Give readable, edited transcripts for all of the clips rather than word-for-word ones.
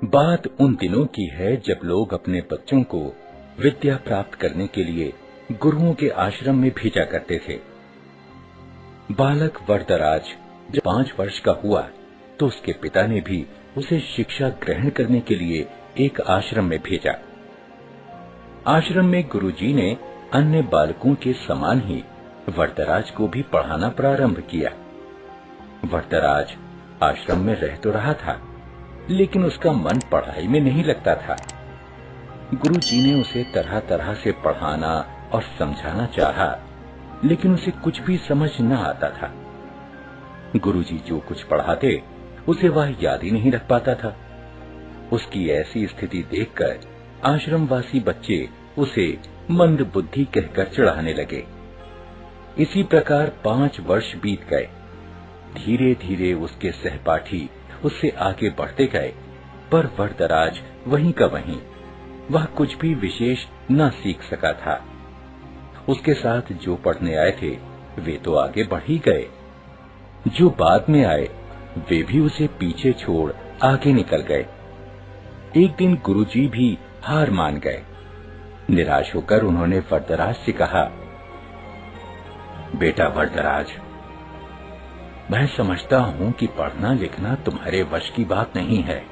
बात उन दिनों की है जब लोग अपने बच्चों को विद्या प्राप्त करने के लिए गुरुओं के आश्रम में भेजा करते थे। बालक वरदराज जब 5 वर्ष का हुआ तो उसके पिता ने भी उसे शिक्षा ग्रहण करने के लिए एक आश्रम में भेजा। आश्रम में गुरुजी ने अन्य बालकों के समान ही वरदराज को भी पढ़ाना प्रारंभ किया। वरदराज आश्रम में रह तो रहा था, लेकिन उसका मन पढ़ाई में नहीं लगता था। गुरुजी ने उसे तरह तरह से पढ़ाना और समझाना चाहा, लेकिन उसे कुछ भी समझ न आता था। गुरुजी जो कुछ पढ़ाते उसे वह याद ही नहीं रख पाता था। उसकी ऐसी स्थिति देखकर आश्रमवासी बच्चे उसे मंद बुद्धि कहकर चिढ़ाने लगे। इसी प्रकार 5 वर्ष बीत गए। धीरे धीरे उसके सहपाठी उससे आगे बढ़ते गए, पर वरदराज वहीं का वहीं, वह कुछ भी विशेष न सीख सका था। उसके साथ जो पढ़ने आए थे वे तो आगे बढ़ ही गए, जो बाद में आए वे भी उसे पीछे छोड़ आगे निकल गए। एक दिन गुरुजी भी हार मान गए। निराश होकर उन्होंने वरदराज से कहा, बेटा वरदराज, मैं समझता हूं कि पढ़ना लिखना तुम्हारे वश की बात नहीं है।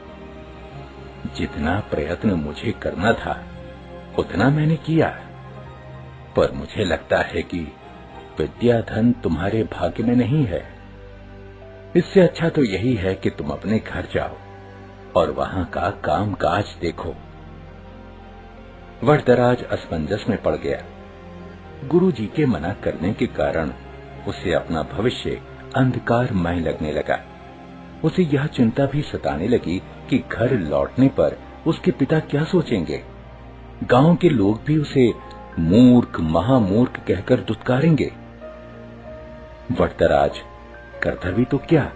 जितना प्रयत्न मुझे करना था उतना मैंने किया, पर मुझे लगता है कि विद्या धन तुम्हारे भाग्य में नहीं है। इससे अच्छा तो यही है कि तुम अपने घर जाओ और वहां का काम काज देखो। वरदराज असमंजस में पड़ गया। गुरुजी के मना करने के कारण उसे अपना भविष्य अंधकारमय लगने लगा। उसे यह चिंता भी सताने लगी कि घर लौटने पर उसके पिता क्या सोचेंगे। गांव के लोग भी उसे मूर्ख महामूर्ख कहकर दुत्कारेंगे। वरदराज करता भी तो क्या,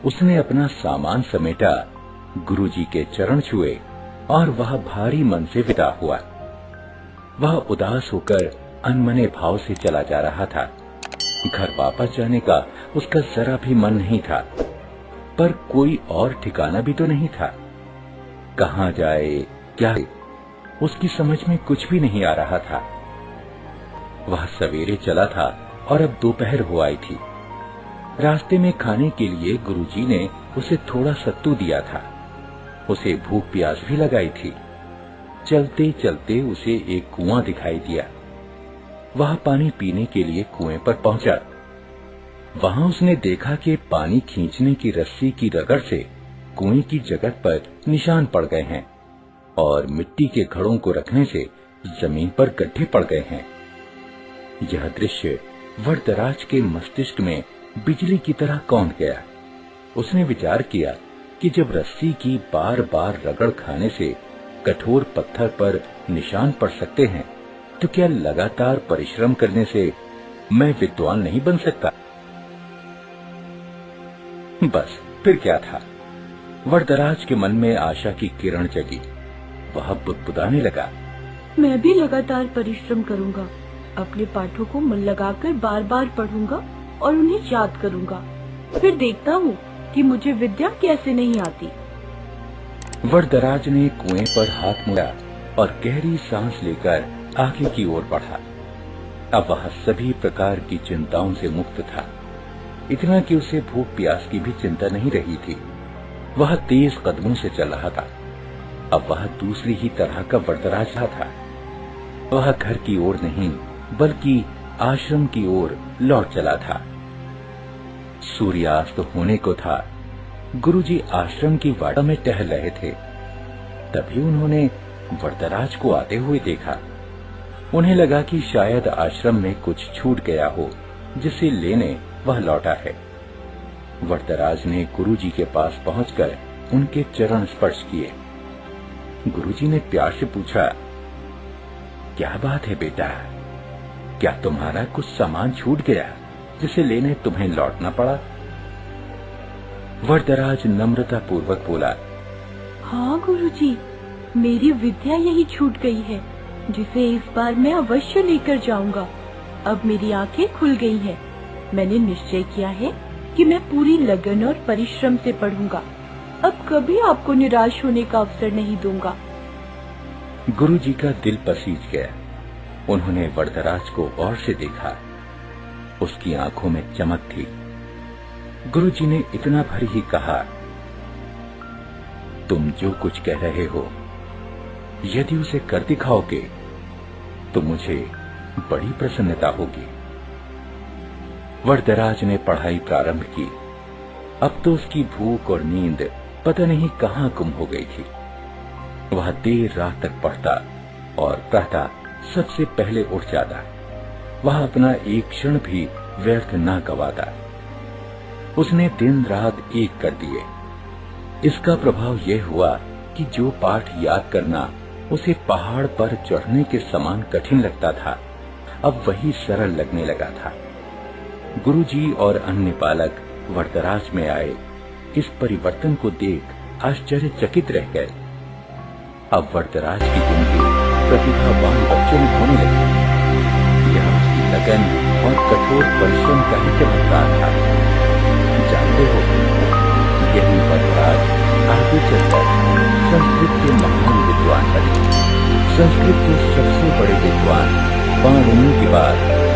उसने अपना सामान समेटा, गुरुजी के चरण छुए और वह भारी मन से विदा हुआ। वह उदास होकर अनमने भाव से चला जा रहा था। घर वापस जाने का उसका जरा भी मन नहीं था, पर कोई और ठिकाना भी तो नहीं था। कहां जाए क्या, उसकी समझ में कुछ भी नहीं आ रहा था। वह सवेरे चला था और अब दोपहर हो आई थी। रास्ते में खाने के लिए गुरुजी ने उसे थोड़ा सत्तू दिया था। उसे भूख प्यास भी लगाई थी। चलते चलते उसे एक कुआं दिखाई दिया। वह पानी पीने के लिए कुएं पर पहुंचा। वहां उसने देखा कि पानी खींचने की रस्सी की रगड़ से कुएं की जगह पर निशान पड़ गए हैं और मिट्टी के घड़ों को रखने से जमीन पर गड्ढे पड़ गए हैं। यह दृश्य वरदराज के मस्तिष्क में बिजली की तरह कौंध गया। उसने विचार किया कि जब रस्सी की बार बार रगड़ खाने से कठोर पत्थर पर निशान पड़ सकते हैं, तो क्या लगातार परिश्रम करने से मैं विद्वान नहीं बन सकता? बस फिर क्या था। वरदराज के मन में आशा की किरण जगी। वह बुदबुदाने लगा, मैं भी लगातार परिश्रम करूंगा, अपने पाठों को मन लगाकर बार बार पढ़ूंगा और उन्हें याद करूंगा। फिर देखता हूँ कि मुझे विद्या कैसे नहीं आती। वरदराज ने कुएं पर हाथ मोड़ा और गहरी सांस लेकर आगे की ओर बढ़ा। अब वह सभी प्रकार की चिंताओं से मुक्त था, इतना कि उसे भूख प्यास की भी चिंता नहीं रही थी। वह तेज कदमों से चल रहा था। अब वह दूसरी ही तरह का वरदराज था। वह घर की ओर नहीं बल्कि आश्रम की ओर लौट चला था। सूर्यास्त होने को था। गुरुजी आश्रम की वाड़ा में टहल रहे थे। तभी उन्होंने वरदराज को आते हुए देखा। उन्हें लगा कि शायद आश्रम में कुछ छूट गया हो, जिसे लेने वह लौटा है। वरदराज ने गुरुजी के पास पहुंचकर उनके चरण स्पर्श किए। गुरुजी ने प्यार से पूछा, क्या बात है बेटा, क्या तुम्हारा कुछ सामान छूट गया जिसे लेने तुम्हें लौटना पड़ा? वरदराज नम्रता पूर्वक बोला, हाँ गुरुजी, मेरी विद्या यही छूट गई है, जिसे इस बार मैं अवश्य लेकर जाऊंगा। अब मेरी आंखें खुल गई हैं। मैंने निश्चय किया है कि मैं पूरी लगन और परिश्रम से पढ़ूंगा। अब कभी आपको निराश होने का अवसर नहीं दूंगा। गुरुजी का दिल पसीज गया। उन्होंने वरदराज को गौर से देखा। उसकी आंखों में चमक थी। गुरुजी ने इतना भर ही कहा, तुम जो कुछ कह रहे हो, यदि उसे कर दिखाओगे तो मुझे बड़ी प्रसन्नता होगी। वरदराज ने पढ़ाई प्रारंभ की। अब तो उसकी भूख और नींद पता नहीं कहां गुम हो गई थी। वह देर रात तक पढ़ता और प्रातः सबसे पहले उठ जाता। वह अपना एक क्षण भी व्यर्थ न गवाता। उसने दिन रात एक कर दिए। इसका प्रभाव यह हुआ कि जो पाठ याद करना उसे पहाड़ पर चढ़ने के समान कठिन लगता था, अब वही सरल लगने लगा था। गुरुजी और अन्य बालक वरदराज में आए इस परिवर्तन को देख आश्चर्यचकित रह गए। अब वरदराज की गिनती प्रतिभावान बच्चों में होने लगी। यह उसकी लगन और कठोर परिश्रम का ही चमत्कार था। जानते हो, यही वरदराज आगे चलकर संस्कृत के महान विद्वान बने। संस्कृत के सबसे बड़े विद्वान पाणिनि के बाद